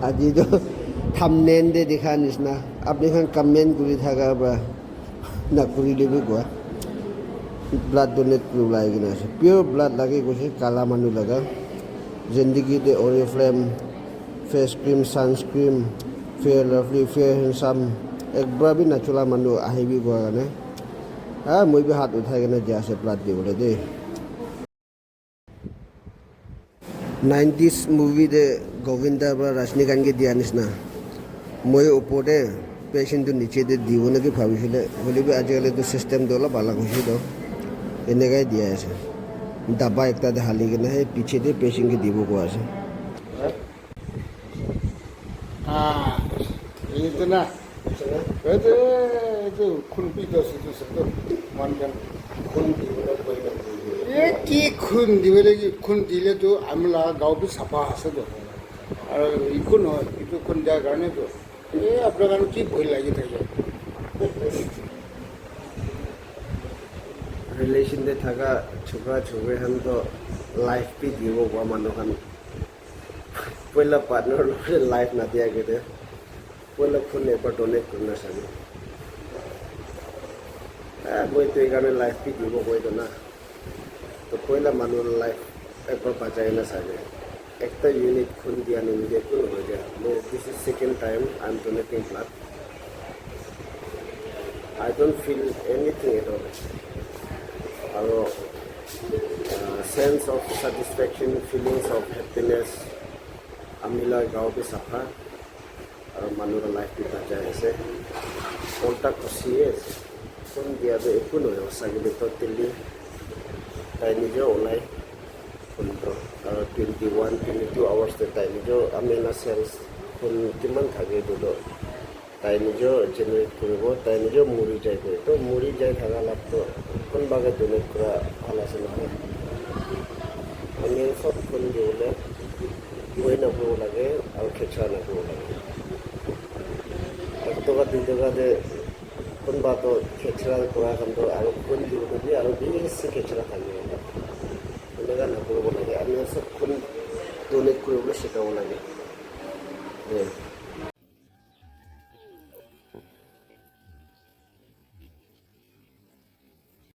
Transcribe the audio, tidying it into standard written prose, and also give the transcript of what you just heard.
আজিতো থাম্বনেইল দে দেখা নিচিনা আপুনি কমেণ্ট কৰি থাকা বা নকৰিলেও কোৱা ব্লাড ডোনেট কৰি ওলাই কিনে আছে পিয়'ৰ ব্লাড লাগে কৈছে কালা মানুহ লগা জিন্দগীতে Oriflame face cream sunscreen fair lovely fair handsome একবাৰ বি নচলা মানুহ আহিবি কোৱা কাৰণে মই বি হাত উঠাই কিনে দিয়া আছে ব্লাড দিবলৈ দেই 90s মুভিতে গোবিন্দা বা ৰজনীকান্তকে দিয়া নিচিনা মই ওপৰতে পেচেণ্টটো নিচেতে দিব নেকি ভাবিছিলে হ'লেও আজিকালিতো চিষ্টেমটো অলপ আলাগ হৈছে এনেকাই দিয়া আছে ডাবা একটা ঢালি কিনে সেই পিছেতে পেচেণ্টকে দিব কোৱা আছে itu nah itu khun pi dos itu satu man kan khun di ये की खून दिवले की खून दिले तो आमला गाँव भी सफा हसे तो और इको न इको खून जा करने तो ये अपना गाँव की भूल लगी था जो रिलेशन दे थाका छोकरा छोकरी हम तो लाइफ भी दिवो हुआ मानो हम पहला पार्टनर लाइफ ना दिया गया पहला खून एक बार डोनेट करना चाहिए मैं तो एक लाइफ भी दिवो हुआ तो ना तो पहला मानो लाइफ एक बार बचाए ना चाहिए एक तो यूनिट खून दिया नहीं मुझे क्यों हो गया मैं this is second time I am donating blood I don't feel anything at all और sense of satisfaction feelings of happiness आमिला गाँव भी सफा और मानो लाइफ भी बचाए ऐसे कौनटा खुशी है खून दिया तो एक नहीं सगे तो दिल्ली তাই নিজেও ওলাই ফোনটো আৰু 21-22 আৱাৰ্ছতে তাই নিজেও আমেনা চেলছ ফোন কিমান থাকে এইটোতো তাই নিজেও জেনেৰেট কৰিব তাই নিজেও মৰি যায় কৰি তো মৰি যায় থকা লাভটো কোনোবাকে ডনেট কৰা ভাল আছে নহয় আমি চব ফোন দিবলৈ গৈ নকৰিব লাগে আৰু খেচৰা নকৰিব লাগে 1 টকা 2 টকাতে কোনোবাটো খেচৰা কৰা কামটো আৰু ফোন দিবলৈ আৰু বেছি খেচৰা থাকে এনেকুৱা নকৰিব লাগে আমি চব ফোন ডনেট কৰিবলৈ শিকাব লাগে